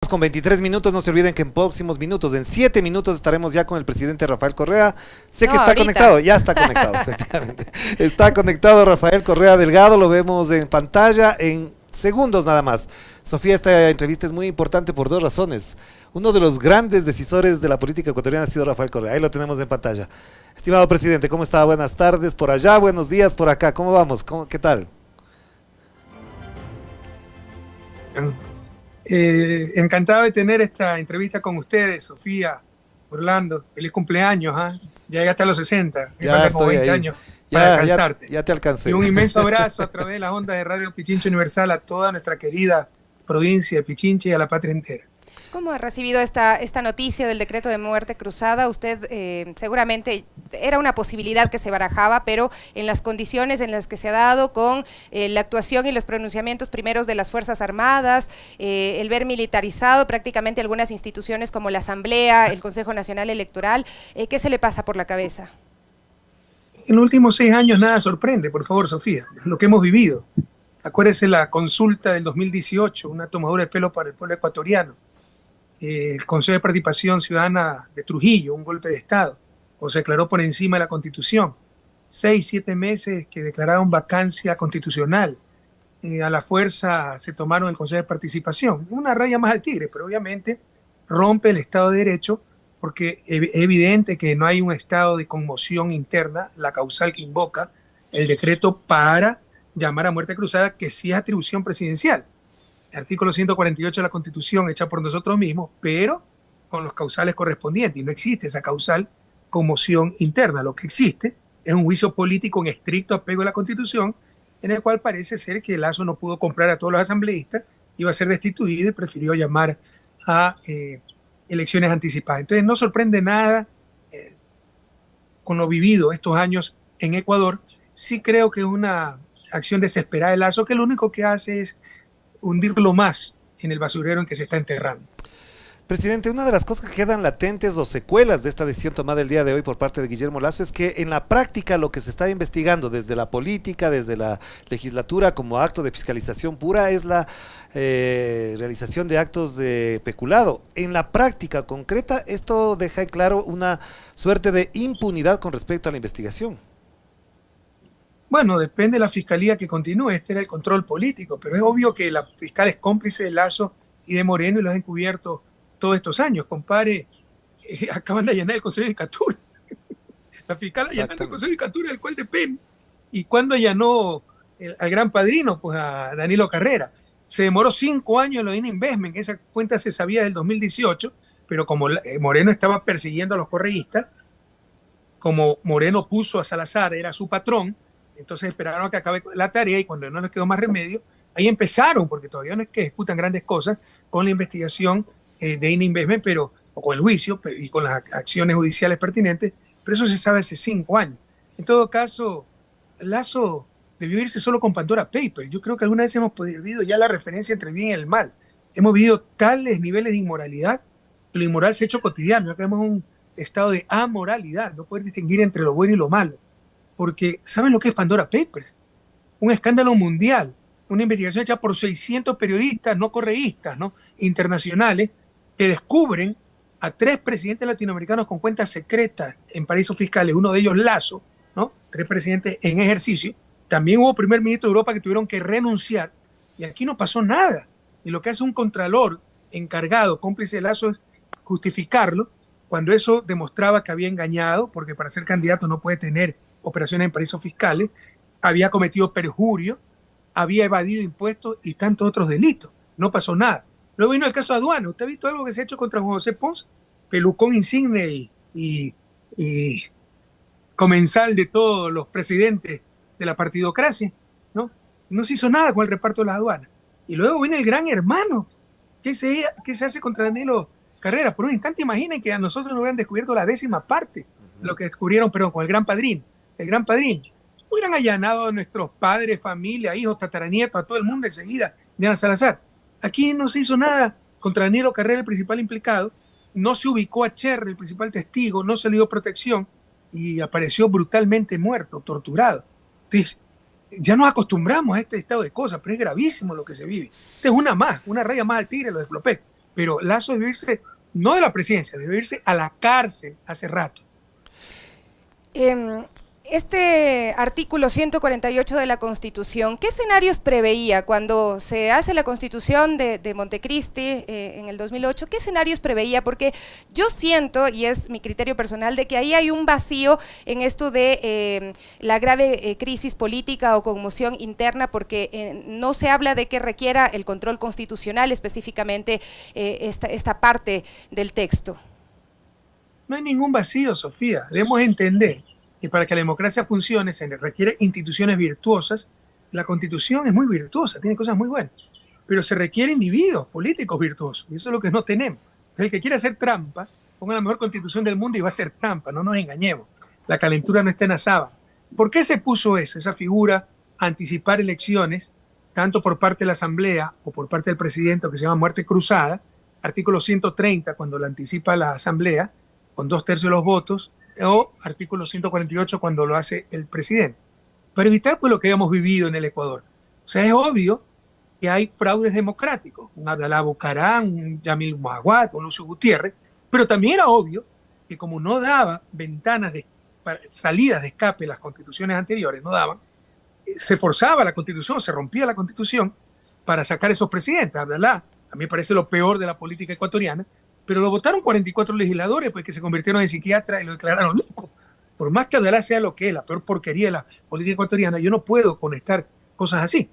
Con 23 minutos, no se olviden que en próximos minutos, en 7 minutos estaremos ya con el presidente Rafael Correa. Sé que está ahorita conectado, ya está conectado, efectivamente. Está conectado Rafael Correa Delgado, lo vemos en pantalla en segundos nada más. Sofía, esta entrevista es muy importante por dos razones. Uno de los grandes decisores de la política ecuatoriana ha sido Rafael Correa, ahí lo tenemos en pantalla. Estimado presidente, ¿cómo está? Buenas tardes por allá, buenos días por acá, ¿cómo vamos? ¿Qué tal? Encantado de tener esta entrevista con ustedes, Sofía, Orlando. Feliz cumpleaños, ¿ah? Ya llegaste a los 60, me Ya faltan como estoy 20 ahí. años Ya, para alcanzarte. ya te alcancé. Y un inmenso abrazo a través de las ondas de Radio Pichincha Universal a toda nuestra querida provincia de Pichincha y a la patria entera. ¿Cómo ha recibido esta noticia del decreto de muerte cruzada? Usted seguramente era una posibilidad que se barajaba, pero en las condiciones en las que se ha dado con la actuación y los pronunciamientos primeros de las Fuerzas Armadas, el ver militarizado prácticamente algunas instituciones como la Asamblea, el Consejo Nacional Electoral, ¿qué se le pasa por la cabeza? En los últimos 6 años nada sorprende, por favor, Sofía, lo que hemos vivido. Acuérdese la consulta del 2018, una tomadura de pelo para el pueblo ecuatoriano. El Consejo de Participación Ciudadana de Trujillo, un golpe de Estado, o se declaró por encima de la Constitución. 6, 7 meses que declararon vacancia constitucional. A la fuerza se tomaron el Consejo de Participación. Una raya más al tigre, pero obviamente rompe el Estado de Derecho porque es evidente que no hay un estado de conmoción interna, la causal que invoca el decreto para llamar a muerte cruzada, que sí es atribución presidencial. Artículo 148 de la Constitución hecha por nosotros mismos, pero con los causales correspondientes. Y no existe esa causal conmoción interna. Lo que existe es un juicio político en estricto apego a la Constitución, en el cual parece ser que Lazo no pudo comprar a todos los asambleístas, iba a ser destituido y prefirió llamar a elecciones anticipadas. Entonces no sorprende nada con lo vivido estos años en Ecuador. Sí creo que es una acción desesperada de Lazo, que lo único que hace es hundirlo más en el basurero en que se está enterrando. Presidente, una de las cosas que quedan latentes o secuelas de esta decisión tomada el día de hoy por parte de Guillermo Lasso es que en la práctica lo que se está investigando desde la política, desde la legislatura como acto de fiscalización pura es la realización de actos de peculado. En la práctica concreta esto deja en claro una suerte de impunidad con respecto a la investigación. Bueno, depende de la fiscalía que continúe, este era el control político, pero es obvio que la fiscal es cómplice de Lasso y de Moreno y los han encubierto todos estos años. Compare, acaban de allanar el Consejo de Judicatura. La fiscal allanando el Consejo de Judicatura del cual depende. ¿Y cuándo allanó al gran padrino? Pues a Danilo Carrera. Se demoró 5 años en lo de Investment, esa cuenta se sabía del 2018, pero como Moreno estaba persiguiendo a los correístas, como Moreno puso a Salazar, era su patrón, entonces esperaron a que acabe la tarea y cuando no les quedó más remedio, ahí empezaron, porque todavía no es que ejecutan grandes cosas, con la investigación de Investment, o con el juicio y con las acciones judiciales pertinentes, pero eso se sabe hace 5 años. En todo caso, Lasso debió irse solo con Pandora Papers. Yo creo que alguna vez hemos perdido ya la referencia entre el bien y el mal. Hemos vivido tales niveles de inmoralidad que lo inmoral se ha hecho cotidiano. Ya tenemos un estado de amoralidad, no poder distinguir entre lo bueno y lo malo. Porque ¿saben lo que es Pandora Papers? Un escándalo mundial, una investigación hecha por 600 periodistas, no correístas, ¿no? Internacionales, que descubren a 3 presidentes latinoamericanos con cuentas secretas en paraísos fiscales, uno de ellos Lasso, ¿no? 3 presidentes en ejercicio. También hubo primer ministro de Europa que tuvieron que renunciar y aquí no pasó nada. Y lo que hace un contralor encargado, cómplice de Lasso, es justificarlo cuando eso demostraba que había engañado, porque para ser candidato no puede tener operaciones en paraísos fiscales, había cometido perjurio, había evadido impuestos y tantos otros delitos. No pasó nada. Luego vino el caso de aduana. ¿Usted ha visto algo que se ha hecho contra Juan José Pons? Pelucón insigne y comensal de todos los presidentes de la partidocracia, ¿no? No se hizo nada con el reparto de las aduanas. Y luego viene el gran hermano. ¿Qué se hace contra Danilo Carrera? Por un instante imaginen que a nosotros nos hubieran descubierto la 10ª parte de lo que descubrieron, pero con el gran padrino. El gran padrino. Hubieran allanado a nuestros padres, familia, hijos, tataranietos, a todo el mundo enseguida, Diana Salazar. Aquí no se hizo nada contra Danilo Carrera, el principal implicado. No se ubicó a Cherry, el principal testigo, no se le dio protección y apareció brutalmente muerto, torturado. Entonces, ya nos acostumbramos a este estado de cosas, pero es gravísimo lo que se vive. Esta es una raya más al tigre, lo de Flopec. pero Lasso debe irse, no de la presidencia, debe irse a la cárcel hace rato. Este artículo 148 de la Constitución, ¿qué escenarios preveía cuando se hace la Constitución de Montecristi en el 2008? ¿Qué escenarios preveía? Porque yo siento, y es mi criterio personal, de que ahí hay un vacío en esto de la grave crisis política o conmoción interna, porque no se habla de que requiera el control constitucional, específicamente esta parte del texto. No hay ningún vacío, Sofía. Debemos entender que para que la democracia funcione se requiere instituciones virtuosas. La Constitución es muy virtuosa, tiene cosas muy buenas, pero se requiere individuos políticos virtuosos, y eso es lo que no tenemos. Entonces, el que quiera hacer trampa, ponga la mejor Constitución del mundo y va a hacer trampa, no nos engañemos. La calentura no está en la sábana. ¿Por qué se puso esa figura, anticipar elecciones, tanto por parte de la Asamblea o por parte del presidente, que se llama muerte cruzada? Artículo 130, cuando la anticipa la Asamblea, con 2/3 de los votos, o artículo 148 cuando lo hace el presidente, para evitar pues lo que hemos vivido en el Ecuador. O sea, es obvio que hay fraudes democráticos, un Abdalá Bucaram, un Yamil Maguad, un Lucio Gutiérrez, pero también era obvio que como no daba ventanas salidas de escape las constituciones anteriores, no daban, se forzaba la constitución, se rompía la constitución para sacar esos presidentes. Abdalá, a mí me parece lo peor de la política ecuatoriana, pero lo votaron 44 legisladores pues, que se convirtieron en psiquiatras y lo declararon loco. Por más que Abdalá sea lo que es, la peor porquería de la política ecuatoriana, yo no puedo conectar cosas así.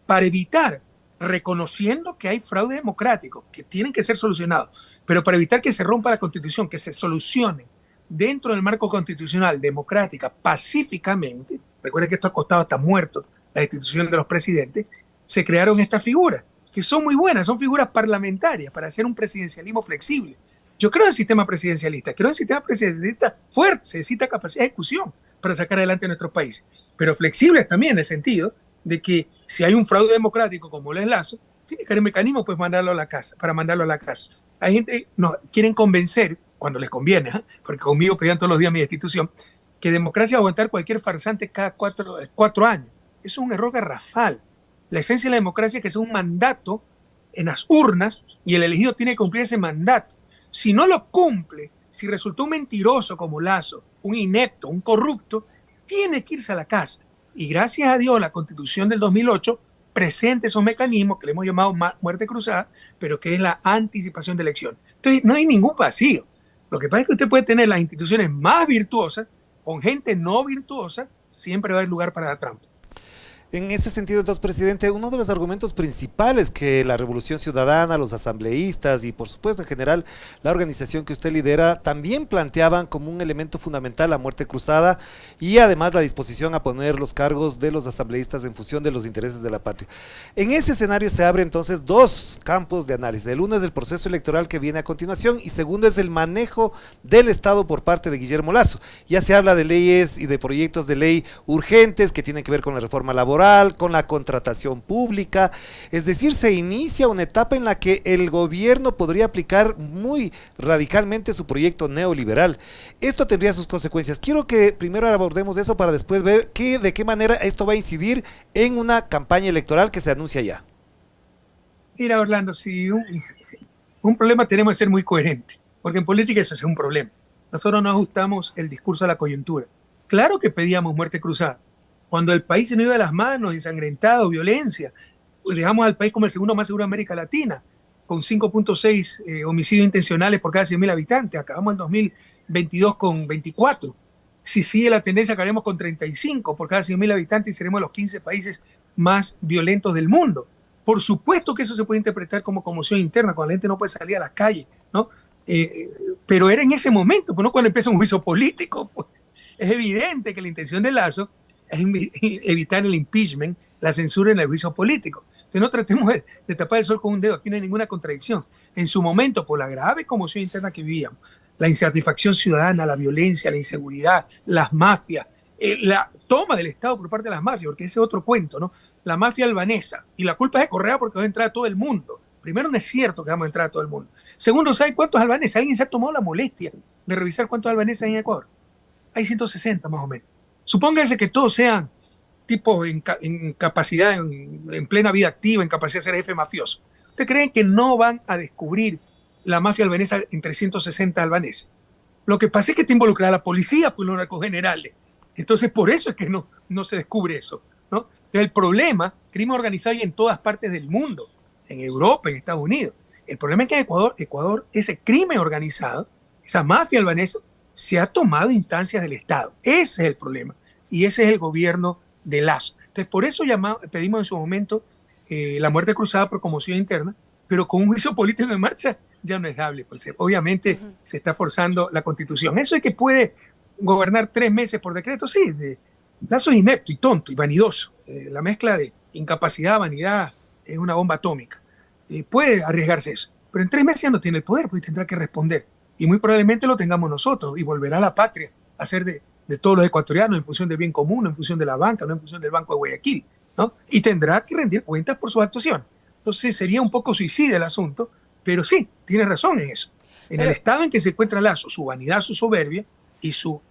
Para evitar, reconociendo que hay fraude democrático, que tienen que ser solucionados, pero para evitar que se rompa la Constitución, que se solucione dentro del marco constitucional, democrática, pacíficamente, recuerden que esto ha costado hasta muertos la institución de los presidentes, se crearon estas figuras que son muy buenas, son figuras parlamentarias para hacer un presidencialismo flexible. Yo creo en el sistema presidencialista, creo en el sistema presidencialista fuerte, se necesita capacidad de ejecución para sacar adelante a nuestros países, pero flexibles también en el sentido de que si hay un fraude democrático como lo es Lasso, tiene que haber mecanismos pues mandarlo a la casa, para mandarlo a la casa. Hay gente que nos quieren convencer, cuando les conviene, porque conmigo pedían todos los días mi destitución, que democracia va a aguantar cualquier farsante cada 4 años. Eso es un error garrafal. La esencia de la democracia es que es un mandato en las urnas y el elegido tiene que cumplir ese mandato. Si no lo cumple, si resultó un mentiroso como Lasso, un inepto, un corrupto, tiene que irse a la casa. Y gracias a Dios la Constitución del 2008 presenta esos mecanismos que le hemos llamado muerte cruzada, pero que es la anticipación de elección. Entonces no hay ningún vacío. Lo que pasa es que usted puede tener las instituciones más virtuosas con gente no virtuosa, siempre va a haber lugar para la trampa. En ese sentido, entonces, presidente, uno de los argumentos principales que la Revolución Ciudadana, los asambleístas y, por supuesto, en general, la organización que usted lidera, también planteaban como un elemento fundamental la muerte cruzada y, además, la disposición a poner los cargos de los asambleístas en función de los intereses de la patria. En ese escenario se abren, entonces, dos campos de análisis. El uno es el proceso electoral que viene a continuación y segundo es el manejo del Estado por parte de Guillermo Lasso. Ya se habla de leyes y de proyectos de ley urgentes que tienen que ver con la reforma laboral, con la contratación pública, es decir, se inicia una etapa en la que el gobierno podría aplicar muy radicalmente su proyecto neoliberal. Esto tendría sus consecuencias. Quiero que primero abordemos eso para después ver de qué manera esto va a incidir en una campaña electoral que se anuncia ya. Mira, Orlando, si un problema tenemos que ser muy coherente, porque en política eso es un problema. Nosotros no ajustamos el discurso a la coyuntura. Claro que pedíamos muerte cruzada. Cuando el país se nos iba de las manos, ensangrentado, violencia, dejamos al país como el segundo más seguro de América Latina, con 5.6 homicidios intencionales por cada 100.000 habitantes. Acabamos el 2022 con 24. Si sigue la tendencia, acabaremos con 35 por cada 100.000 habitantes y seremos los 15 países más violentos del mundo. Por supuesto que eso se puede interpretar como conmoción interna, cuando la gente no puede salir a las calles, ¿no? Pero era en ese momento, pues no cuando empieza un juicio político. Pues. Es evidente que la intención de Lasso es evitar el impeachment, la censura en el juicio político. Entonces no tratemos de tapar el sol con un dedo, aquí no hay ninguna contradicción. En su momento, por la grave conmoción interna que vivíamos, la insatisfacción ciudadana, la violencia, la inseguridad, las mafias, la toma del Estado por parte de las mafias, porque ese es otro cuento, ¿no? La mafia albanesa, y la culpa es de Correa porque va a entrar a todo el mundo. Primero, no es cierto que vamos a entrar a todo el mundo. Segundo, ¿sabe cuántos albaneses? ¿Alguien se ha tomado la molestia de revisar cuántos albaneses hay en Ecuador? Hay 160 más o menos. Supóngase que todos sean tipos en capacidad, en plena vida activa, en capacidad de ser jefe mafioso. ¿Ustedes creen que no van a descubrir la mafia albanesa en 360 albaneses? Lo que pasa es que está involucrada la policía, pues los narcogenerales. Entonces, por eso es que no se descubre eso, ¿no? Entonces, el problema, crimen organizado hay en todas partes del mundo, en Europa, en Estados Unidos. El problema es que en Ecuador, ese crimen organizado, esa mafia albanesa, se ha tomado instancias del Estado. Ese es el problema. Y ese es el gobierno de Lazo. Entonces, por eso pedimos en su momento la muerte cruzada por conmoción interna, pero con un juicio político en marcha ya no es dable. Pues, obviamente se está forzando la Constitución. Eso es que puede gobernar 3 meses por decreto, sí. Lazo es inepto y tonto y vanidoso. La mezcla de incapacidad, vanidad, es una bomba atómica. Puede arriesgarse eso, pero en 3 meses ya no tiene el poder, pues tendrá que responder. Y muy probablemente lo tengamos nosotros y volverá a la patria a ser de todos los ecuatorianos en función del bien común, en función de la banca, no en función del Banco de Guayaquil, ¿no? Y tendrá que rendir cuentas por sus actuaciones. Entonces sería un poco suicida el asunto, pero sí, tiene razón en eso. En el estado en que se encuentra Lazo, su vanidad, su soberbia y sus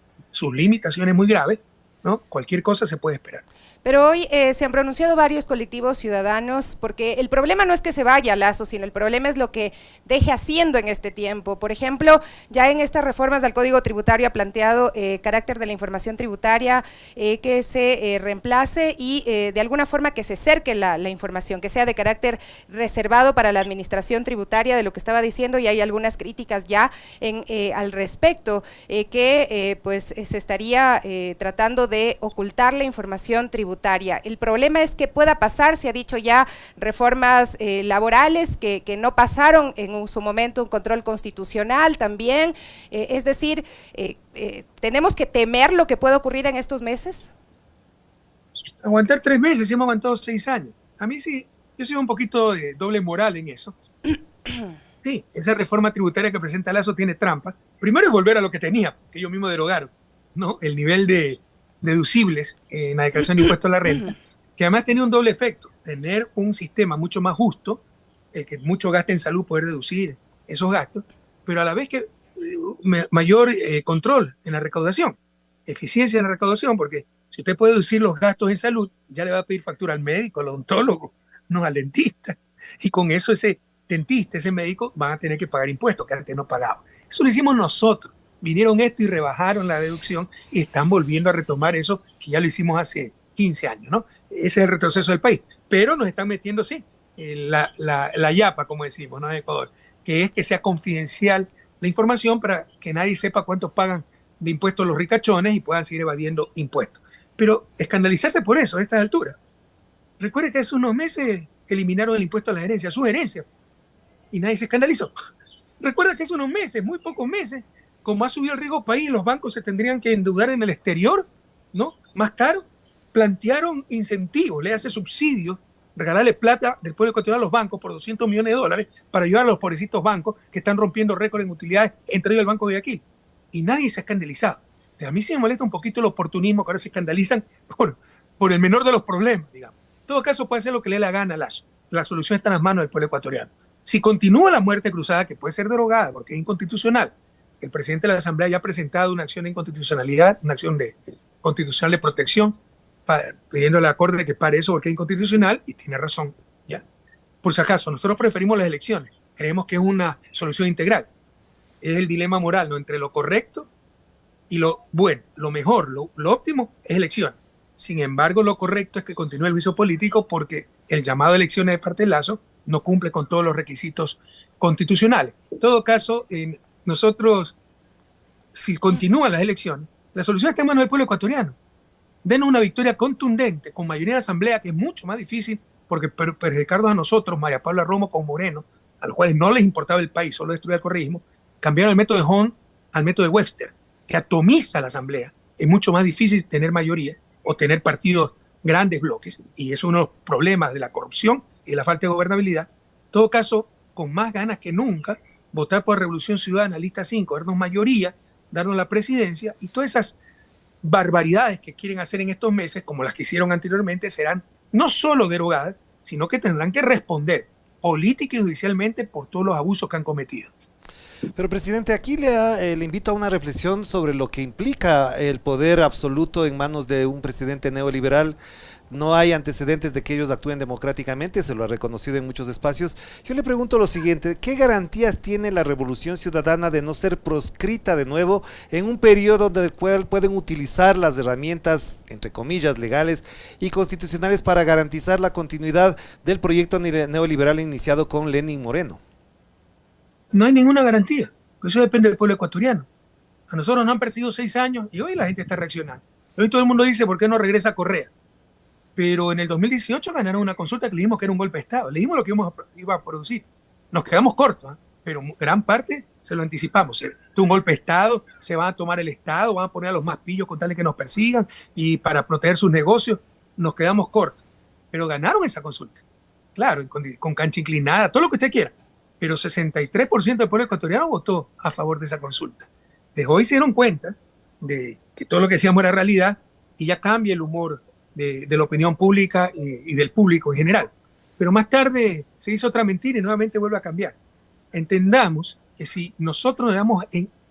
limitaciones muy graves, ¿no? Cualquier cosa se puede esperar. Pero hoy se han pronunciado varios colectivos ciudadanos porque el problema no es que se vaya Lazo, sino el problema es lo que deje haciendo en este tiempo. Por ejemplo, ya en estas reformas al Código Tributario ha planteado carácter de la información tributaria que se reemplace y de alguna forma que se cerque la información, que sea de carácter reservado para la administración tributaria, de lo que estaba diciendo, y hay algunas críticas ya al respecto, que pues se estaría tratando de ocultar la información tributaria. El problema es que pueda pasar, se ha dicho ya, reformas laborales que no pasaron en su momento un control constitucional también, es decir, ¿tenemos que temer lo que puede ocurrir en estos meses? Aguantar 3 meses, hemos aguantado 6 años. A mí sí, yo soy un poquito de doble moral en eso. Sí, esa reforma tributaria que presenta Lazo tiene trampa. Primero es volver a lo que tenía, que ellos mismos derogaron, ¿no? El nivel de deducibles en la declaración de impuesto a la renta, que además tenía un doble efecto, tener un sistema mucho más justo, que mucho gasto en salud, poder deducir esos gastos, pero a la vez que mayor control en la recaudación, eficiencia en la recaudación, porque si usted puede deducir los gastos en salud, ya le va a pedir factura al médico, al odontólogo, no al dentista, y con eso ese dentista, ese médico van a tener que pagar impuestos que antes no pagaban. Eso lo hicimos nosotros. Vinieron esto y rebajaron la deducción y están volviendo a retomar eso que ya lo hicimos hace 15 años, ¿no? Ese es el retroceso del país. Pero nos están metiendo, sí, la yapa, como decimos, ¿no? En Ecuador, que es que sea confidencial la información para que nadie sepa cuánto pagan de impuestos los ricachones y puedan seguir evadiendo impuestos. Pero escandalizarse por eso a estas alturas. Recuerde que hace unos meses eliminaron el impuesto a la herencia, su herencia, y nadie se escandalizó. Recuerda que hace unos meses, muy pocos meses, como ha subido el riesgo país, los bancos se tendrían que endeudar en el exterior, ¿no? Más caro. Plantearon incentivos, le hace subsidios, regalarle plata del pueblo ecuatoriano a los bancos por $200 millones para ayudar a los pobrecitos bancos que están rompiendo récords en utilidades, entre ellos el Banco de Guayaquil. Y nadie se ha escandalizado. Entonces, a mí sí me molesta un poquito el oportunismo que ahora se escandalizan por el menor de los problemas, digamos. En todo caso, puede hacer lo que le dé la gana a Lazo. La solución está en las manos del pueblo ecuatoriano. Si continúa la muerte cruzada, que puede ser derogada porque es inconstitucional, el presidente de la Asamblea ya ha presentado una acción de inconstitucionalidad, una acción constitucional de protección, pidiendo a la Corte que pare eso porque es inconstitucional, y tiene razón, ¿ya? Por si acaso, nosotros preferimos las elecciones, creemos que es una solución integral. Es el dilema moral, ¿no? Entre lo correcto y lo bueno, lo mejor, lo óptimo es elección. Sin embargo, lo correcto es que continúe el juicio político porque el llamado a elecciones de parte de Lazo no cumple con todos los requisitos constitucionales. En todo caso, nosotros, si continúan las elecciones, la solución está en manos del pueblo ecuatoriano. Denos una victoria contundente, con mayoría de la Asamblea, que es mucho más difícil, porque perjudicarnos a nosotros, María Paula Romo con Moreno, a los cuales no les importaba el país, solo destruir el correísmo, cambiaron el método de Hond al método de Webster, que atomiza la Asamblea. Es mucho más difícil tener mayoría o tener partidos grandes bloques, y eso es uno de los problemas de la corrupción y de la falta de gobernabilidad. En todo caso, con más ganas que nunca, votar por Revolución Ciudadana, lista 5, darnos mayoría, darnos la presidencia, y todas esas barbaridades que quieren hacer en estos meses, como las que hicieron anteriormente, serán no solo derogadas, sino que tendrán que responder política y judicialmente por todos los abusos que han cometido. Pero, presidente, aquí le invito a una reflexión sobre lo que implica el poder absoluto en manos de un presidente neoliberal, no hay antecedentes de que ellos actúen democráticamente, se lo ha reconocido en muchos espacios. Yo le pregunto lo siguiente, ¿qué garantías tiene la Revolución Ciudadana de no ser proscrita de nuevo en un periodo del cual pueden utilizar las herramientas, entre comillas, legales y constitucionales para garantizar la continuidad del proyecto neoliberal iniciado con Lenín Moreno? No hay ninguna garantía, eso depende del pueblo ecuatoriano. A nosotros nos han perseguido 6 años y hoy la gente está reaccionando. Hoy todo el mundo dice, ¿por qué no regresa Correa? Pero en el 2018 ganaron una consulta que le dijimos que era un golpe de Estado. Le dijimos lo que iba a producir. Nos quedamos cortos, ¿eh? Pero gran parte se lo anticipamos. Esto es un golpe de Estado, se van a tomar el Estado, van a poner a los más pillos con tal de que nos persigan y para proteger sus negocios. Nos quedamos cortos. Pero ganaron esa consulta. Claro, con cancha inclinada, todo lo que usted quiera. Pero 63% del pueblo ecuatoriano votó a favor de esa consulta. Desde hoy se dieron cuenta de que todo lo que decíamos era realidad y ya cambia el humor de la opinión pública y del público en general. Pero más tarde se hizo otra mentira y nuevamente vuelve a cambiar. Entendamos que si nosotros nos dejamos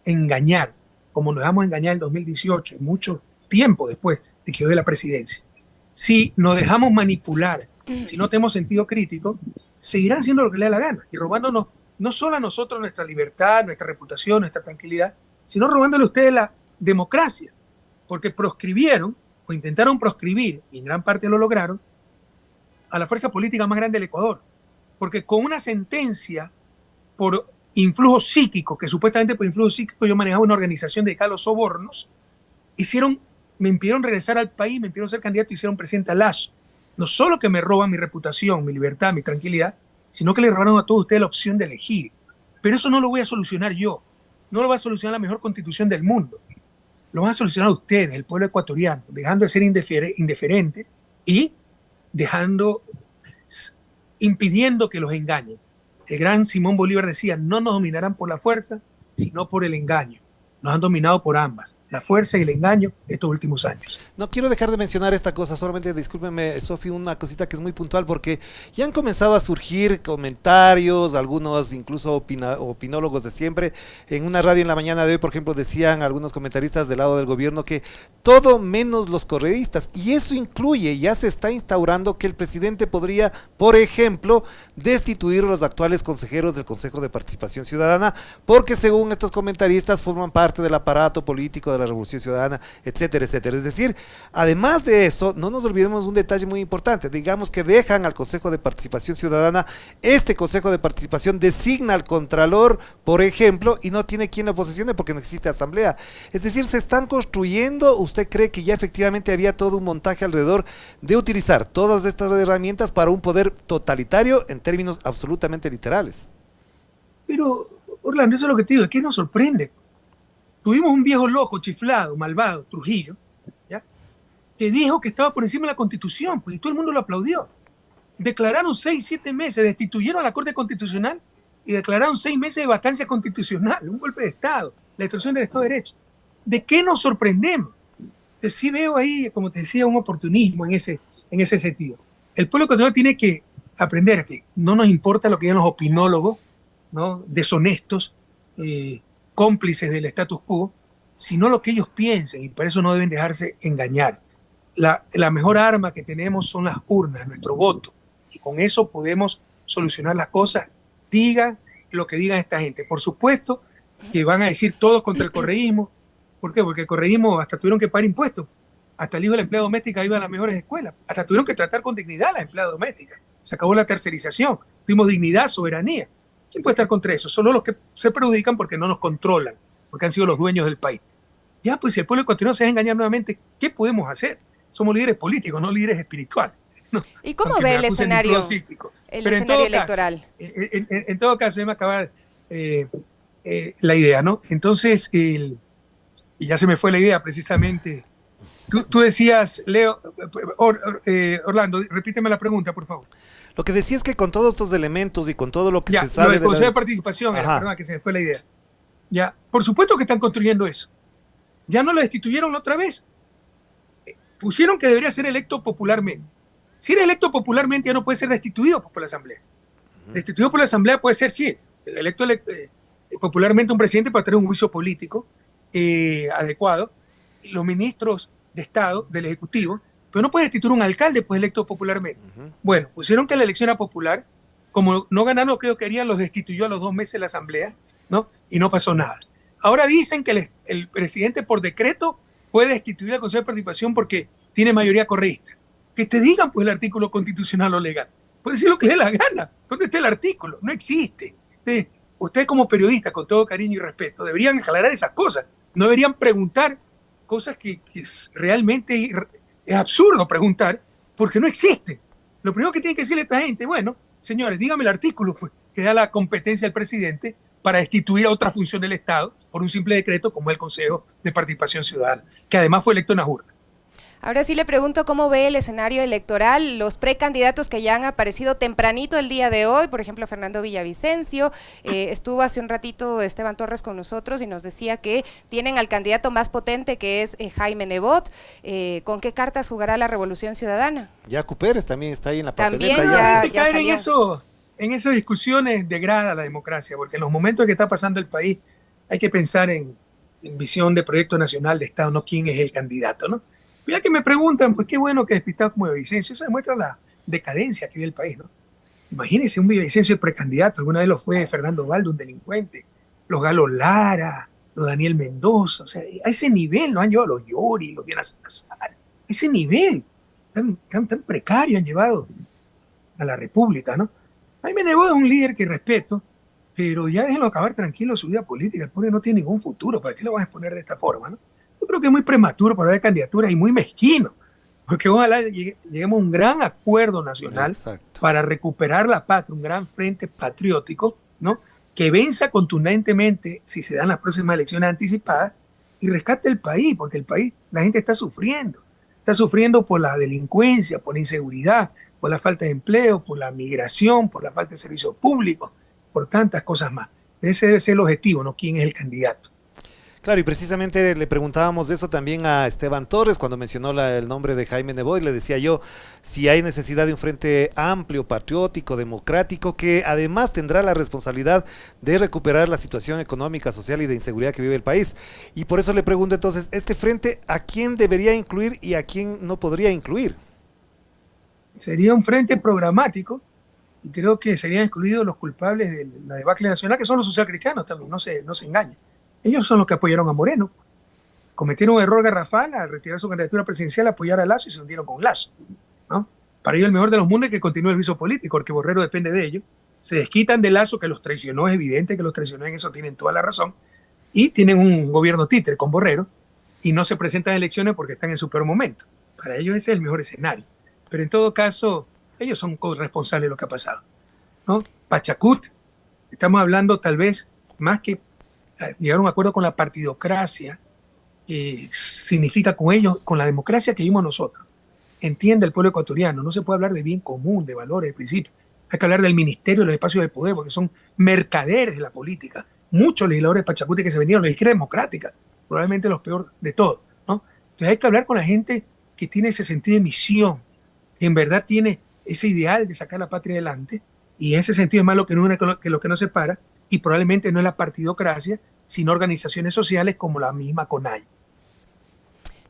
engañar, como nos dejamos engañar en 2018, mucho tiempo después de que yo de la presidencia, si nos dejamos manipular, si no tenemos sentido crítico, seguirán haciendo lo que les da la gana y robándonos no solo a nosotros nuestra libertad, nuestra reputación, nuestra tranquilidad, sino robándole a ustedes la democracia, porque proscribieron o intentaron proscribir, y en gran parte lo lograron, a la fuerza política más grande del Ecuador, porque con una sentencia por influjo psíquico, que supuestamente por influjo psíquico yo manejaba una organización dedicada a los sobornos, me impidieron regresar al país, me impidieron ser candidato y hicieron presidente a Lazo. No solo que me roban mi reputación, mi libertad, mi tranquilidad, sino que le robaron a todos ustedes la opción de elegir. Pero eso no lo voy a solucionar yo. No lo va a solucionar la mejor constitución del mundo. Lo van a solucionar ustedes, el pueblo ecuatoriano, dejando de ser indiferente y impidiendo que los engañen. El gran Simón Bolívar decía, no nos dominarán por la fuerza, sino por el engaño. Nos han dominado por ambas, la fuerza y el engaño, estos últimos años. No quiero dejar de mencionar esta cosa, solamente discúlpeme, Sofi, una cosita que es muy puntual, porque ya han comenzado a surgir comentarios, algunos incluso opinólogos de siempre. En una radio en la mañana de hoy, por ejemplo, decían algunos comentaristas del lado del gobierno que todo menos los correístas, y eso incluye, ya se está instaurando que el presidente podría, por ejemplo, destituir a los actuales consejeros del Consejo de Participación Ciudadana, porque según estos comentaristas forman parte del aparato político de la Revolución Ciudadana, etcétera, etcétera. Es decir, además de eso, no nos olvidemos un detalle muy importante, digamos que dejan al Consejo de Participación Ciudadana, este Consejo de Participación designa al Contralor, por ejemplo, y no tiene quien lo posesione porque no existe asamblea. Es decir, se están construyendo, ¿usted cree que ya efectivamente había todo un montaje alrededor de utilizar todas estas herramientas para un poder totalitario en términos absolutamente literales? Pero, Orlando, eso es lo que te digo, es que nos sorprende. Tuvimos un viejo loco, chiflado, malvado, Trujillo, ¿ya? Que dijo que estaba por encima de la Constitución, pues, y todo el mundo lo aplaudió. Declararon 6, 7 meses, destituyeron a la Corte Constitucional y declararon 6 meses de vacancia constitucional, un golpe de Estado, la destrucción del Estado de Derecho. ¿De qué nos sorprendemos? Entonces, sí veo ahí, como te decía, un oportunismo en ese sentido. El pueblo ecuatoriano tiene que aprender a que no nos importa lo que digan los opinólogos, ¿no? Deshonestos, cómplices del status quo, sino lo que ellos piensen, y para eso no deben dejarse engañar. La mejor arma que tenemos son las urnas, nuestro voto, y con eso podemos solucionar las cosas, digan lo que digan esta gente. Por supuesto que van a decir todos contra el correísmo. ¿Por qué? Porque el correísmo hasta tuvieron que pagar impuestos, hasta el hijo de la empleada doméstica iba a las mejores escuelas, hasta tuvieron que tratar con dignidad a la empleada doméstica, se acabó la tercerización, tuvimos dignidad, soberanía. ¿Quién puede estar contra eso? Solo los que se perjudican porque no nos controlan, porque han sido los dueños del país. Ya, pues si el pueblo ecuatoriano se va a engañar nuevamente, ¿qué podemos hacer? Somos líderes políticos, no líderes espirituales. No, ¿y cómo ve el escenario electoral? En todo caso, déjame acabar la idea, ¿no? Entonces, y ya se me fue la idea precisamente. Tú decías, Leo, Orlando, repíteme la pregunta, por favor. Lo que decía es que con todos estos elementos y con todo lo que ya, se sabe del Consejo de Participación, perdón, que se me fue la idea. Ya, por supuesto que están construyendo eso. Ya no lo destituyeron otra vez. Pusieron que debería ser electo popularmente. Si eres electo popularmente ya no puede ser destituido por la Asamblea. Destituido por la Asamblea puede ser, sí, electo popularmente un presidente para tener un juicio político adecuado. Los ministros de Estado, del Ejecutivo, pero no puede destituir un alcalde pues electo popularmente. Bueno, pusieron que la elección era popular, como no ganaron lo que ellos querían, los destituyó a los 2 meses la asamblea, ¿no? Y no pasó nada. Ahora dicen que el presidente por decreto puede destituir al Consejo de Participación porque tiene mayoría correísta. Que te digan pues el artículo constitucional o legal. Puede decir lo que le dé la gana. ¿Dónde está el artículo? No existe. Ustedes como periodistas, con todo cariño y respeto, deberían aclarar esas cosas. No deberían preguntar cosas que realmente es absurdo preguntar porque no existen. Lo primero que tiene que decirle a esta gente, bueno, señores, dígame el artículo pues, que da la competencia al presidente para destituir a otra función del Estado por un simple decreto como el Consejo de Participación Ciudadana, que además fue electo en las urnas. Ahora sí le pregunto cómo ve el escenario electoral, los precandidatos que ya han aparecido tempranito el día de hoy, por ejemplo, Fernando Villavicencio, estuvo hace un ratito Esteban Torres con nosotros y nos decía que tienen al candidato más potente que es Jaime Nebot. ¿Con qué cartas jugará la Revolución Ciudadana? Yacu Pérez también está ahí en la También papeleta. ya caer en esas discusiones degrada la democracia, porque en los momentos que está pasando el país hay que pensar en visión de proyecto nacional de Estado, no quién es el candidato, ¿no? Ya que me preguntan, pues qué bueno que despistado como Villavicencio, eso demuestra la decadencia que vive el país, ¿no? Imagínense un Villavicencio precandidato, alguna vez lo fue Fernando Valdo, un delincuente, los Galo Lara, los Daniel Mendoza, o sea, a ese nivel lo han llevado los Yori, los Diana Salazar, a ese nivel tan precario han llevado a la República, ¿no? Jaime Nebot es un líder que respeto, pero ya déjenlo acabar tranquilo su vida política, el pobre no tiene ningún futuro, ¿para qué lo van a exponer de esta forma, no? Yo creo que es muy prematuro para ver candidaturas y muy mezquino, porque ojalá lleguemos a un gran acuerdo nacional. Exacto. Para recuperar la patria, un gran frente patriótico, ¿no? Que venza contundentemente si se dan las próximas elecciones anticipadas y rescate el país, porque el país, la gente está sufriendo por la delincuencia, por la inseguridad, por la falta de empleo, por la migración, por la falta de servicios públicos, por tantas cosas más. Ese debe ser el objetivo, ¿no? ¿Quién es el candidato? Claro, y precisamente le preguntábamos de eso también a Esteban Torres cuando mencionó el nombre de Jaime Nebot, y le decía yo, si hay necesidad de un frente amplio, patriótico, democrático, que además tendrá la responsabilidad de recuperar la situación económica, social y de inseguridad que vive el país. Y por eso le pregunto entonces, ¿este frente a quién debería incluir y a quién no podría incluir? Sería un frente programático y creo que serían excluidos los culpables de la debacle nacional, que son los socialcristianos también, no se engañen. Ellos son los que apoyaron a Moreno. Cometieron un error garrafal al retirar su candidatura presidencial, apoyar a Lasso y se hundieron con Lasso, ¿no? Para ellos el mejor de los mundos es que continúe el viso político, porque Borrero depende de ellos. Se desquitan de Lasso, que los traicionó, es evidente que los traicionó, en eso tienen toda la razón. Y tienen un gobierno títere con Borrero y no se presentan elecciones porque están en su peor momento. Para ellos ese es el mejor escenario. Pero en todo caso, ellos son responsables de lo que ha pasado, ¿no? Pachacut, estamos hablando tal vez más que llegar a un acuerdo con la partidocracia, significa con ellos, con la democracia que vimos nosotros. Entiende el pueblo ecuatoriano, no se puede hablar de bien común, de valores, de principios. Hay que hablar del ministerio, de los espacios de poder, porque son mercaderes de la política. Muchos legisladores de Pachacuti que se vinieron de la izquierda democrática, probablemente los peores de todos, ¿no? Entonces hay que hablar con la gente que tiene ese sentido de misión, que en verdad tiene ese ideal de sacar la patria adelante, y ese sentido es más lo que nos separa, y probablemente no es la partidocracia, sino organizaciones sociales como la misma CONAIE.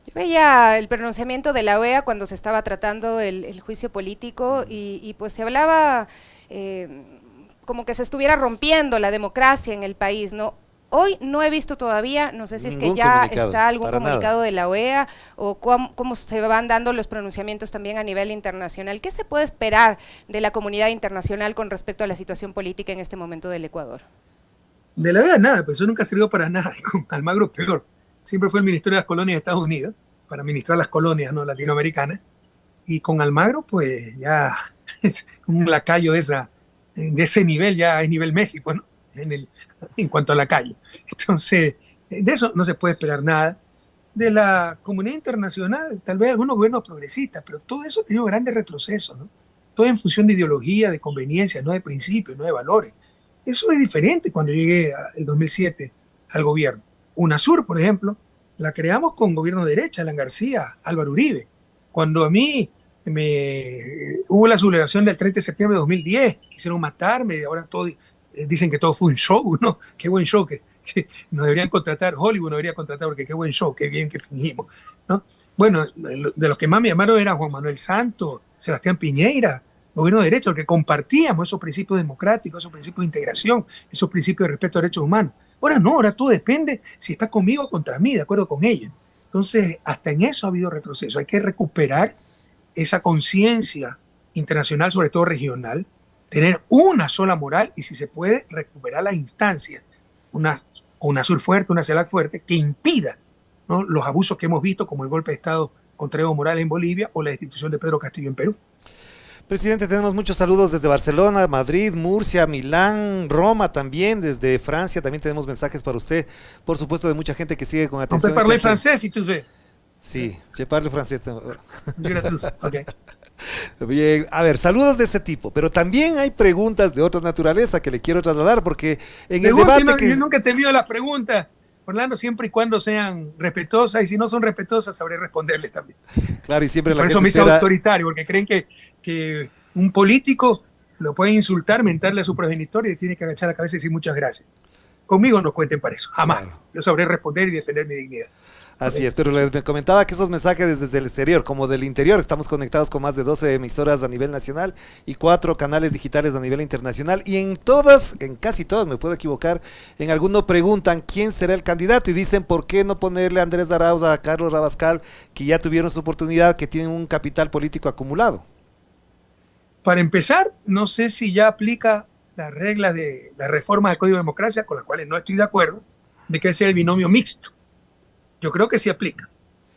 Yo veía el pronunciamiento de la OEA cuando se estaba tratando el juicio político y pues se hablaba como que se estuviera rompiendo la democracia en el país, ¿no? Hoy no he visto todavía, no sé si es que ya está algún comunicado de la OEA o cómo se van dando los pronunciamientos también a nivel internacional. ¿Qué se puede esperar de la comunidad internacional con respecto a la situación política en este momento del Ecuador? De la OEA nada, pues eso nunca sirvió para nada. Con Almagro peor. Siempre fue el Ministerio de las Colonias de Estados Unidos para administrar las colonias, ¿no?, latinoamericanas. Y con Almagro, pues ya es un lacayo de ese nivel, ya es nivel Messi, pues, ¿no? En cuanto a la calle. Entonces, de eso no se puede esperar nada. De la comunidad internacional, tal vez algunos gobiernos progresistas, pero todo eso ha tenido grandes retrocesos, ¿no? Todo en función de ideología, de conveniencia, no de principios, no de valores. Eso es diferente cuando llegué el 2007 al gobierno. UNASUR, por ejemplo, la creamos con gobierno de derecha, Alan García, Álvaro Uribe. Cuando a mí hubo la sublevación del 30 de septiembre de 2010, quisieron matarme, ahora todo dicen que todo fue un show, ¿no? Qué buen show que que nos deberían contratar, Hollywood nos debería contratar porque qué buen show, qué bien que fingimos, ¿no? Bueno, de los que más me llamaron era Juan Manuel Santos, Sebastián Piñera, gobierno de derecho, porque compartíamos esos principios democráticos, esos principios de integración, esos principios de respeto a derechos humanos. Ahora no, ahora todo depende si está conmigo o contra mí, de acuerdo con ella. Entonces, hasta en eso ha habido retroceso. Hay que recuperar esa conciencia internacional, sobre todo regional, tener una sola moral y, si se puede, recuperar la instancia, una UNASUR fuerte, una CELAC fuerte, que impida, ¿no?, los abusos que hemos visto, como el golpe de Estado contra Evo Morales en Bolivia o la destitución de Pedro Castillo en Perú. Presidente, tenemos muchos saludos desde Barcelona, Madrid, Murcia, Milán, Roma también, desde Francia también tenemos mensajes para usted, por supuesto, de mucha gente que sigue con atención. On peut parler français si tu veux. Sí, je parle francés. Okay. Bien, a ver, saludos de este tipo, pero también hay preguntas de otra naturaleza que le quiero trasladar, porque en el debate no, que... Yo nunca te envío las preguntas, Orlando, siempre y cuando sean respetuosas, y si no son respetuosas, sabré responderles también. Claro, y siempre por la eso gente me hice espera... autoritario, porque creen que un político lo puede insultar, mentarle a su progenitor y tiene que agachar la cabeza y decir muchas gracias. Conmigo no cuenten para eso, jamás. Claro. Yo sabré responder y defender mi dignidad. Así es, pero les comentaba que esos mensajes desde el exterior, como del interior, estamos conectados con más de 12 emisoras a nivel nacional y 4 canales digitales a nivel internacional, y en casi todas, me puedo equivocar, en alguno preguntan quién será el candidato y dicen por qué no ponerle a Andrés Arauz, a Carlos Rabascal, que ya tuvieron su oportunidad, que tienen un capital político acumulado. Para empezar, no sé si ya aplica las reglas de las reformas del Código de Democracia, con las cuales no estoy de acuerdo, de que sea el binomio mixto. Yo creo que sí aplica,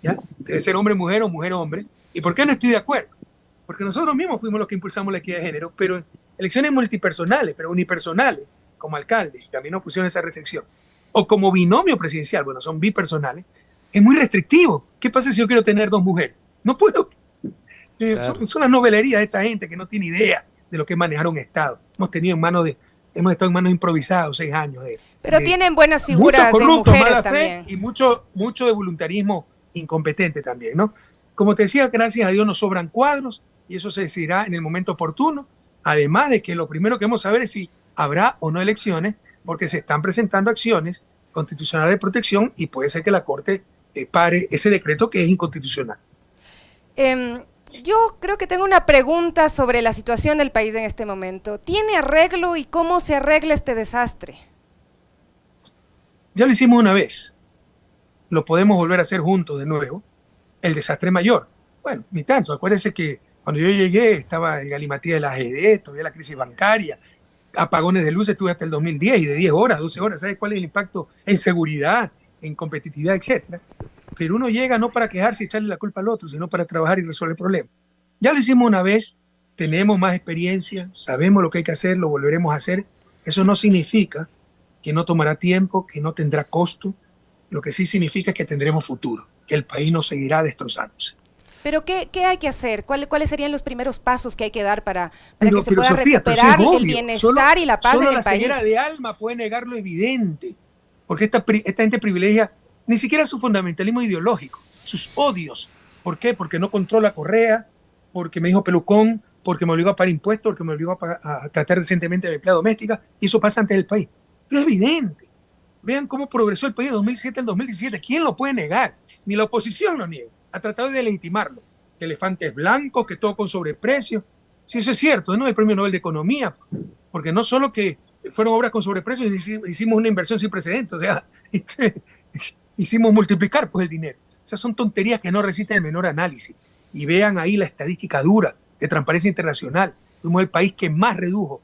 ¿ya? Debe ser hombre-mujer o mujer-hombre. ¿Y por qué no estoy de acuerdo? Porque nosotros mismos fuimos los que impulsamos la equidad de género, pero elecciones multipersonales, pero unipersonales, como alcalde, y también nos pusieron esa restricción. O como binomio presidencial, bueno, son bipersonales, es muy restrictivo. ¿Qué pasa si yo quiero tener 2 mujeres? No puedo. Claro. Son las novelerías de esta gente que no tiene idea de lo que es manejar un Estado. Hemos estado en manos improvisadas 6 años. Pero tienen buenas figuras de mujeres también. Y mucho de voluntarismo incompetente también, ¿no? Como te decía, gracias a Dios nos sobran cuadros y eso se decidirá en el momento oportuno. Además de que lo primero que vamos a ver es si habrá o no elecciones, porque se están presentando acciones constitucionales de protección y puede ser que la Corte pare ese decreto que es inconstitucional. Yo creo que tengo una pregunta sobre la situación del país en este momento. ¿Tiene arreglo y cómo se arregla este desastre? Ya lo hicimos una vez. Lo podemos volver a hacer juntos de nuevo. El desastre mayor. Bueno, ni tanto. Acuérdense que cuando yo llegué estaba el galimatías de la AGD, todavía la crisis bancaria, apagones de luz estuve hasta el 2010 y de 10 horas, 12 horas. ¿Sabes cuál es el impacto en seguridad, en competitividad, etcétera? Pero uno llega no para quejarse y echarle la culpa al otro, sino para trabajar y resolver problemas. Ya lo hicimos una vez, tenemos más experiencia, sabemos lo que hay que hacer, lo volveremos a hacer. Eso no significa que no tomará tiempo, que no tendrá costo. Lo que sí significa es que tendremos futuro, que el país no seguirá destrozándose. ¿Pero qué hay que hacer? ¿Cuáles serían los primeros pasos que hay que dar para que se pueda Sofía, recuperar es el bienestar y la paz en el país? Solo la ceguera de alma puede negar lo evidente, porque esta gente privilegia ni siquiera su fundamentalismo ideológico, sus odios. ¿Por qué? Porque no controla Correa, porque me dijo pelucón, porque me obligó a pagar impuestos, porque me obligó a tratar decentemente a mi empleada doméstica, y eso pasa ante el país. Pero es evidente. Vean cómo progresó el país de 2007 al 2017. ¿Quién lo puede negar? Ni la oposición lo niega. Ha tratado de legitimarlo. Elefantes blancos, que todo con sobreprecio. Si eso es cierto, no es el Premio Nobel de Economía, porque no solo que fueron obras con sobreprecio, hicimos una inversión sin precedentes, o sea, hicimos multiplicar pues el dinero. O sea, son tonterías que no resisten el menor análisis. Y vean ahí la estadística dura de Transparencia Internacional. Fuimos el país que más redujo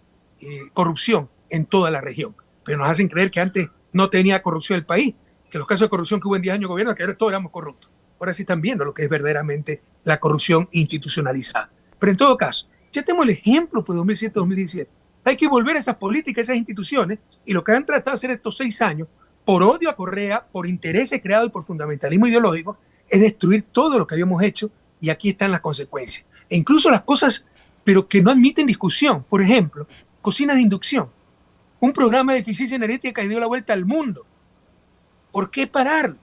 corrupción en toda la región. Pero nos hacen creer que antes no tenía corrupción el país, que los casos de corrupción que hubo en 10 años de gobierno, que ahora todos éramos corruptos. Ahora sí están viendo lo que es verdaderamente la corrupción institucionalizada. Pero en todo caso, ya tenemos el ejemplo pues 2007-2017. Hay que volver a esas políticas, a esas instituciones, y lo que han tratado de hacer estos 6 años, por odio a Correa, por intereses creados y por fundamentalismo ideológico, es destruir todo lo que habíamos hecho, y aquí están las consecuencias. E incluso las cosas, pero que no admiten discusión. Por ejemplo, cocina de inducción. Un programa de eficiencia energética que dio la vuelta al mundo. ¿Por qué pararlo?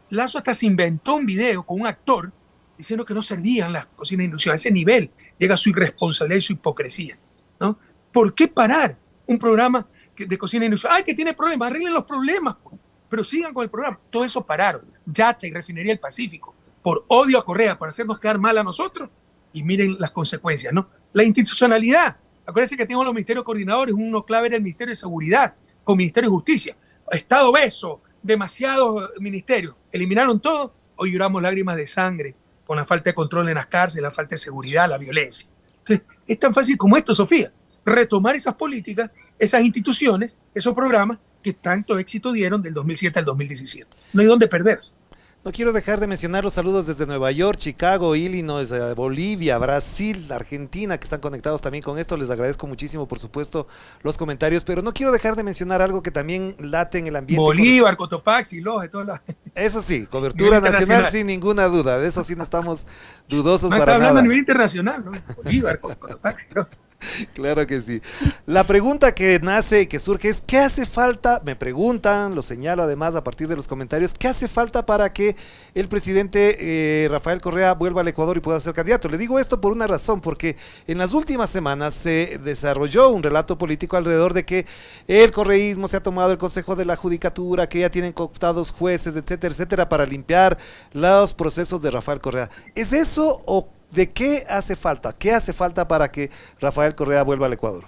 Lazo hasta se inventó un video con un actor diciendo que no servían las cocinas de inducción. A ese nivel llega su irresponsabilidad y su hipocresía, ¿no? ¿Por qué parar un programa de cocina industrial. ¡Ay, que tiene problemas! Arreglen los problemas, pues. Pero sigan con el programa. Todo eso pararon. Yacha y Refinería del Pacífico, por odio a Correa, para hacernos quedar mal a nosotros. Y miren las consecuencias, ¿no? La institucionalidad. Acuérdense que tengo los ministerios coordinadores, uno clave era el Ministerio de Seguridad, con Ministerio de Justicia. Estado obeso, demasiados ministerios. Eliminaron todo, hoy lloramos lágrimas de sangre con la falta de control en las cárceles, la falta de seguridad, la violencia. Entonces, es tan fácil como esto, Sofía, retomar esas políticas, esas instituciones, esos programas que tanto éxito dieron del 2007 al 2017. No hay dónde perderse. No quiero dejar de mencionar los saludos desde Nueva York, Chicago, Illinois, Bolivia, Brasil, Argentina, que están conectados también con esto. Les agradezco muchísimo, por supuesto, los comentarios, pero no quiero dejar de mencionar algo que también late en el ambiente. Bolívar, Cotopaxi, Loja, todas las... Eso sí, cobertura nacional sin ninguna duda, de eso sí no estamos dudosos para nada. Está hablando a nivel internacional, ¿no? Bolívar, Cotopaxi, ¿no? Claro que sí. La pregunta que nace y que surge es, ¿qué hace falta? Me preguntan, lo señalo además a partir de los comentarios, ¿qué hace falta para que el presidente Rafael Correa vuelva al Ecuador y pueda ser candidato? Le digo esto por una razón, porque en las últimas semanas se desarrolló un relato político alrededor de que el correísmo se ha tomado el Consejo de la Judicatura, que ya tienen cooptados jueces, etcétera, etcétera, para limpiar los procesos de Rafael Correa. ¿Es eso o de qué hace falta? ¿Qué hace falta para que Rafael Correa vuelva al Ecuador?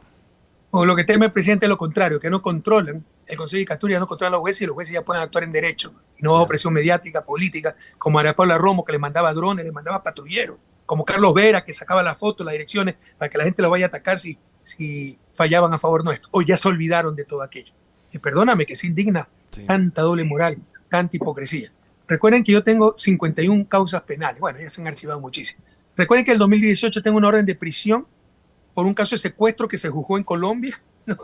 O lo que teme el presidente es lo contrario, que no controlan, el Consejo de Judicatura no controla a los jueces y los jueces ya pueden actuar en derecho y no bajo presión mediática, política, como María Paula Romo, que le mandaba drones, le mandaba patrulleros, como Carlos Vera, que sacaba las fotos, las direcciones, para que la gente lo vaya a atacar si fallaban a favor nuestro. Hoy ya se olvidaron de todo aquello. Y perdóname que se indigna tanta doble moral, tanta hipocresía. Recuerden que yo tengo 51 causas penales, bueno, ya se han archivado muchísimas. Recuerden que en el 2018 tengo una orden de prisión por un caso de secuestro que se juzgó en Colombia, ¿no?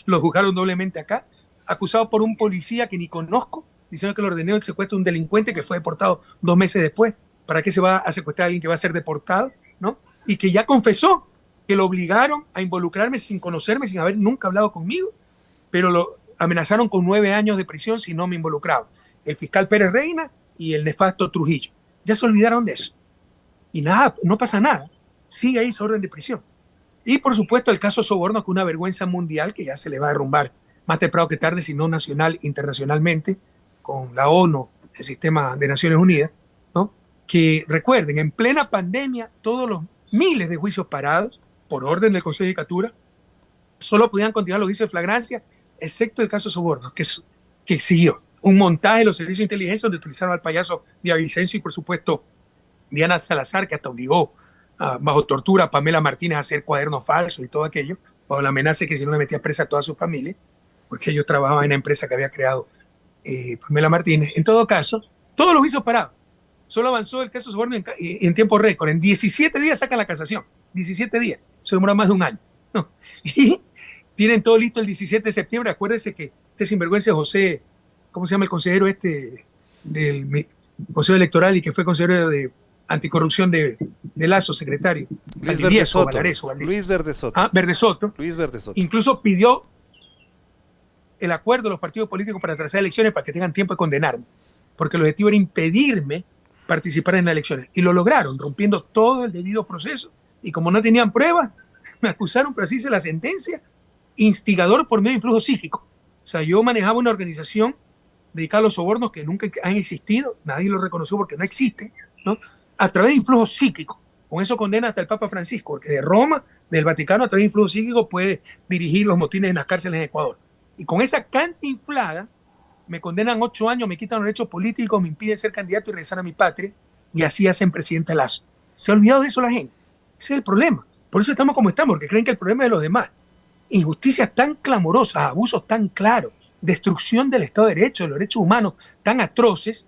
Lo juzgaron doblemente acá, acusado por un policía que ni conozco, diciendo que le ordenó el secuestro de un delincuente que fue deportado 2 meses después. ¿Para qué se va a secuestrar a alguien que va a ser deportado? ¿No? Y que ya confesó que lo obligaron a involucrarme sin conocerme, sin haber nunca hablado conmigo, pero lo amenazaron con 9 años de prisión si no me involucraba. El fiscal Pérez Reina y el nefasto Trujillo. Ya se olvidaron de eso. Y nada, no pasa nada. Sigue ahí esa orden de prisión. Y por supuesto el caso Soborno, que es una vergüenza mundial que ya se le va a derrumbar más temprano que tarde, si no nacional, internacionalmente, con la ONU, el sistema de Naciones Unidas, ¿no? Que recuerden, en plena pandemia, todos los miles de juicios parados, por orden del Consejo de Judicatura, solo podían continuar los juicios de flagrancia, excepto el caso Soborno, que siguió. Un montaje de los servicios de inteligencia donde utilizaron al payaso Villavicencio y por supuesto Diana Salazar, que hasta obligó bajo tortura a Pamela Martínez a hacer cuadernos falsos y todo aquello, bajo la amenaza de que si no le metía presa a toda su familia, porque ellos trabajaban en la empresa que había creado Pamela Martínez. En todo caso, todos los juicios parados. Solo avanzó el caso Soborno en tiempo récord. En 17 días sacan la casación. 17 días. Se demora más de un año. ¿No? Y tienen todo listo el 17 de septiembre. Acuérdense que este sinvergüenza José, ¿cómo se llama el consejero del Consejo Electoral y que fue consejero de anticorrupción de Lazo, secretario? Luis Verde Soto. Luis Verde Soto. Verde Soto. Luis Verde Soto. Incluso pidió el acuerdo de los partidos políticos para trazar elecciones para que tengan tiempo de condenarme, porque el objetivo era impedirme participar en las elecciones. Y lo lograron, rompiendo todo el debido proceso. Y como no tenían pruebas, me acusaron, pero así dice la sentencia, instigador por medio de influjo psíquico. O sea, yo manejaba una organización dedicada a los sobornos que nunca han existido, nadie lo reconoció porque no existen, ¿no? A través de influjo psíquico. Con eso condena hasta el Papa Francisco, porque de Roma, del Vaticano, a través de influjo psíquico puede dirigir los motines en las cárceles en Ecuador. Y con esa cantinflada me condenan 8 años, me quitan los derechos políticos, me impiden ser candidato y regresar a mi patria, y así hacen presidente Lazo. Se ha olvidado de eso la gente. Ese es el problema. Por eso estamos como estamos, porque creen que el problema es de los demás. Injusticias tan clamorosas, abusos tan claros, destrucción del Estado de Derecho, de los derechos humanos tan atroces,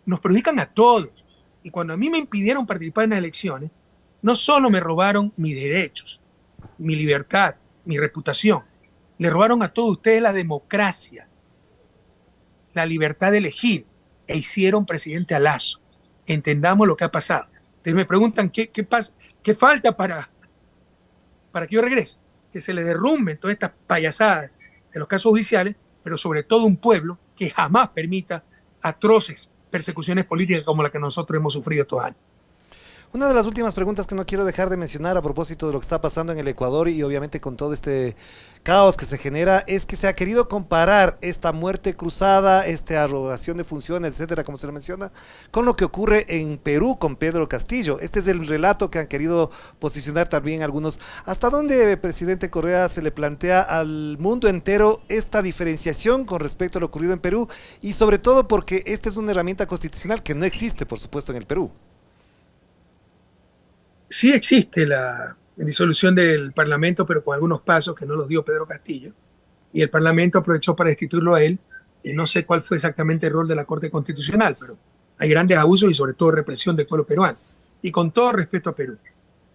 nos perjudican a todos. Y cuando a mí me impidieron participar en las elecciones, no solo me robaron mis derechos, mi libertad, mi reputación, le robaron a todos ustedes la democracia, la libertad de elegir, e hicieron presidente a Lazo. Entendamos lo que ha pasado. Entonces me preguntan qué pasa, qué falta para que yo regrese, que se le derrumben todas estas payasadas de los casos judiciales, pero sobre todo un pueblo que jamás permita atroces persecuciones políticas como la que nosotros hemos sufrido estos años. Una de las últimas preguntas que no quiero dejar de mencionar a propósito de lo que está pasando en el Ecuador y obviamente con todo este caos que se genera es que se ha querido comparar esta muerte cruzada, esta arrogación de funciones, etcétera, como se lo menciona, con lo que ocurre en Perú con Pedro Castillo. Este es el relato que han querido posicionar también algunos. ¿Hasta dónde, presidente Correa, se le plantea al mundo entero esta diferenciación con respecto a lo ocurrido en Perú? Y sobre todo porque esta es una herramienta constitucional que no existe, por supuesto, en el Perú. Sí existe la disolución del Parlamento, pero con algunos pasos que no los dio Pedro Castillo, y el Parlamento aprovechó para destituirlo a él, y no sé cuál fue exactamente el rol de la Corte Constitucional, pero hay grandes abusos y sobre todo represión del pueblo peruano. Y con todo respeto a Perú,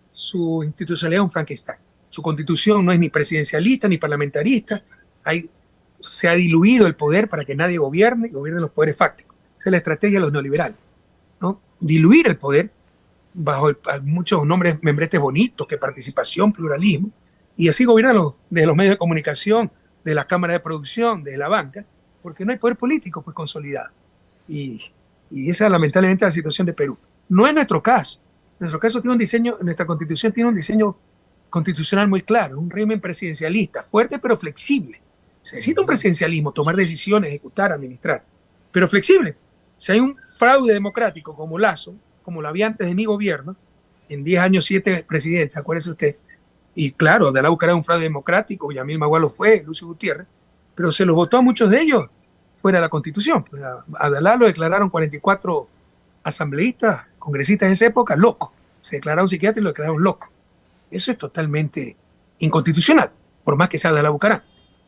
su institucionalidad es un Frankenstein. Su constitución no es ni presidencialista ni parlamentarista, se ha diluido el poder para que nadie gobierne y gobiernen los poderes fácticos. Esa es la estrategia de los neoliberales, ¿no? Diluir el poder bajo muchos nombres, membretes bonitos, que participación, pluralismo, y así gobiernan desde los medios de comunicación, de la Cámara de Producción, de la banca, porque no hay poder político pues consolidado. Y esa es lamentablemente la situación de Perú. No es nuestro caso. Nuestro caso tiene un diseño, nuestra constitución tiene un diseño constitucional muy claro, un régimen presidencialista, fuerte pero flexible. Se necesita un presidencialismo, tomar decisiones, ejecutar, administrar, pero flexible. Si hay un fraude democrático como Lazo, como lo había antes de mi gobierno, en 10 años 7 presidentes, acuérdese usted, y claro, Abdalá Bucaram era un fraude democrático, Yamil Maguad lo fue, Lucio Gutiérrez, pero se los votó a muchos de ellos fuera de la Constitución. Pues a Abdalá lo declararon 44 asambleístas, congresistas de esa época, loco. Se declararon psiquiatra y lo declararon loco. Eso es totalmente inconstitucional, por más que sea Abdalá Bucaram.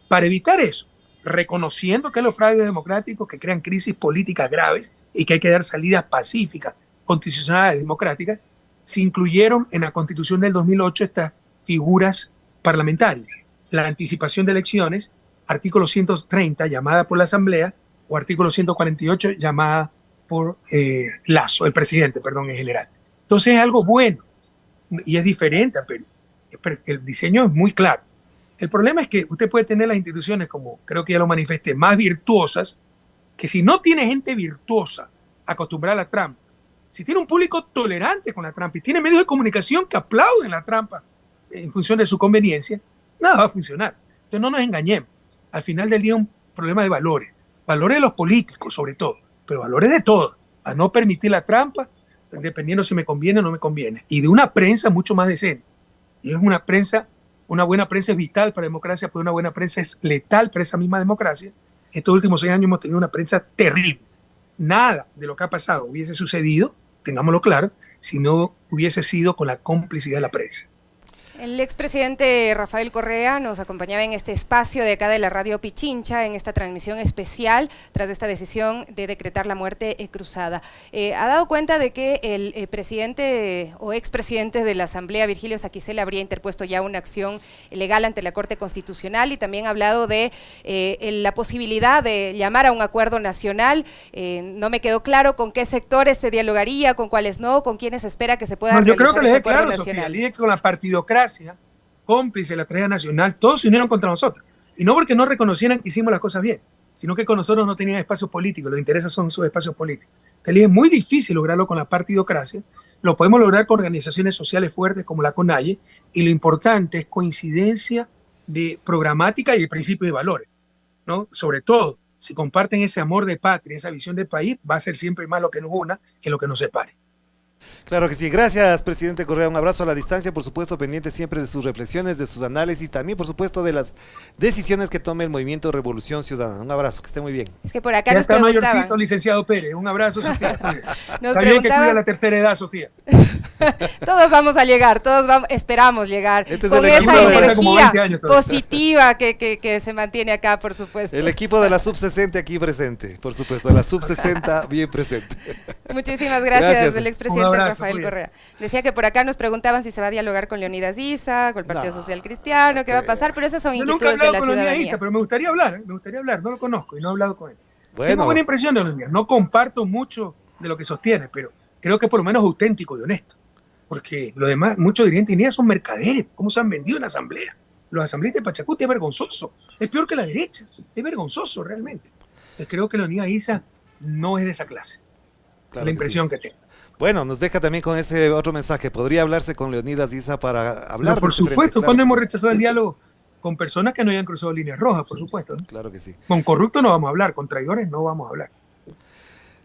Para evitar eso, reconociendo que los fraudes democráticos que crean crisis políticas graves y que hay que dar salidas pacíficas, constitucionales, democráticas, se incluyeron en la Constitución del 2008 estas figuras parlamentarias. La anticipación de elecciones, artículo 130, llamada por la Asamblea, o artículo 148, llamada por Lazo, el presidente, perdón, en general. Entonces es algo bueno y es diferente a Perú. El diseño es muy claro. El problema es que usted puede tener las instituciones, como creo que ya lo manifesté, más virtuosas, que si no tiene gente virtuosa acostumbrada a la trampa, si tiene un público tolerante con la trampa y tiene medios de comunicación que aplauden la trampa en función de su conveniencia, nada va a funcionar. Entonces no nos engañemos. Al final del día es un problema de valores. Valores de los políticos sobre todo, pero valores de todos. A no permitir la trampa, dependiendo si me conviene o no me conviene. Y de una prensa mucho más decente. Y es una buena prensa es vital para la democracia, pero una buena prensa es letal para esa misma democracia. Estos últimos 6 años hemos tenido una prensa terrible. Nada de lo que ha pasado hubiese sucedido, tengámoslo claro, si no hubiese sido con la complicidad de la prensa. El expresidente Rafael Correa nos acompañaba en este espacio de acá de la Radio Pichincha, en esta transmisión especial tras esta decisión de decretar la muerte cruzada. Ha dado cuenta de que el presidente o expresidente de la Asamblea, Virgilio Saquicela, habría interpuesto ya una acción legal ante la Corte Constitucional y también ha hablado de la posibilidad de llamar a un acuerdo nacional. No me quedó claro con qué sectores se dialogaría, con cuáles no, con quiénes espera que se pueda realizar yo creo que les ese es claro, acuerdo Sofía, nacional. con la partidocracia, cómplice de la tragedia nacional, todos se unieron contra nosotros. Y no porque no reconocieran que hicimos las cosas bien, sino que con nosotros no tenían espacios políticos, los intereses son sus espacios políticos. Entonces es muy difícil lograrlo con la partidocracia, lo podemos lograr con organizaciones sociales fuertes como la CONAIE, y lo importante es coincidencia de programática y de principios y valores, ¿no? Sobre todo, si comparten ese amor de patria, esa visión del país, va a ser siempre más lo que nos una que lo que nos separe. Claro que sí, gracias presidente Correa, un abrazo a la distancia, por supuesto pendiente siempre de sus reflexiones, de sus análisis, también por supuesto de las decisiones que tome el movimiento Revolución Ciudadana. Un abrazo, que esté muy bien. Es que por acá Ya nos está preguntaban. mayorcito, licenciado Pérez, un abrazo, Sofía. Nos Está bien que cuida la tercera edad, Sofía. Todos vamos a llegar, esperamos llegar Este es con el equipo esa de- energía como 20 años todavía. positiva que se mantiene acá, por supuesto. El equipo de la sub-60 aquí presente, por supuesto, la sub-60 bien presente. Muchísimas gracias, Gracias. el expresidente Un abrazo, Rafael cuídate. Correa. Decía que por acá nos preguntaban si se va a dialogar con Leonidas Issa, con el Partido No, Social Cristiano, qué va a creo. pasar, pero esas son Yo nunca he inquietudes de hablado la con Leonidas ciudadanía. Issa, pero me gustaría hablar, no lo conozco y no he hablado con él. Tengo Bueno, buena impresión de Leonidas, no comparto mucho de lo que sostiene, pero creo que es por lo menos auténtico y honesto. Porque los demás, muchos dirían que son mercaderes, cómo se han vendido en la asamblea. Los asambleístas de Pachacuti es vergonzoso, es peor que la derecha, es vergonzoso realmente. Entonces creo que Leonidas Issa no es de esa clase, claro la que impresión que tengo. Bueno, nos deja también con ese otro mensaje. ¿Podría hablarse con Leonidas Issa para hablar Pero por de este frente? supuesto, Claro cuando que hemos sí. rechazado el diálogo con personas que no hayan cruzado líneas rojas, por supuesto, ¿no? Claro que sí. Con corruptos no vamos a hablar, con traidores no vamos a hablar.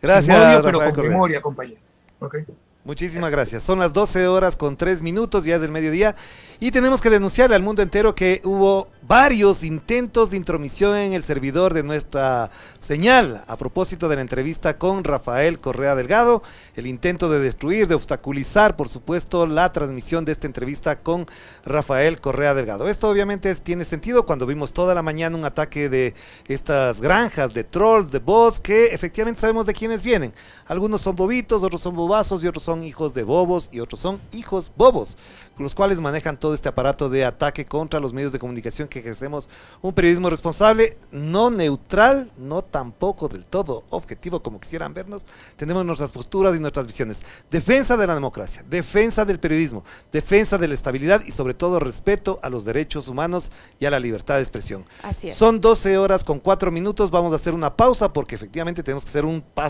Gracias, Sin odio, pero Rafael con Correa. memoria, compañero. ¿Okay? Muchísimas gracias. Son las 12 horas con 3 minutos, ya es del mediodía, y tenemos que denunciarle al mundo entero que hubo varios intentos de intromisión en el servidor de nuestra señal a propósito de la entrevista con Rafael Correa Delgado, el intento de destruir, de obstaculizar, por supuesto, la transmisión de esta entrevista con Rafael Correa Delgado. Esto obviamente tiene sentido cuando vimos toda la mañana un ataque de estas granjas de trolls, de bots, que efectivamente sabemos de quiénes vienen. Algunos son bobitos, otros son bobazos y otros son hijos de bobos y otros son hijos bobos, los cuales manejan todo este aparato de ataque contra los medios de comunicación que ejercemos un periodismo responsable, no neutral, no tampoco del todo objetivo como quisieran vernos. Tenemos nuestras posturas y nuestras visiones. Defensa de la democracia, defensa del periodismo, defensa de la estabilidad y sobre todo respeto a los derechos humanos y a la libertad de expresión. Así es. Son 12 horas con 4 minutos, vamos a hacer una pausa porque efectivamente tenemos que hacer un paso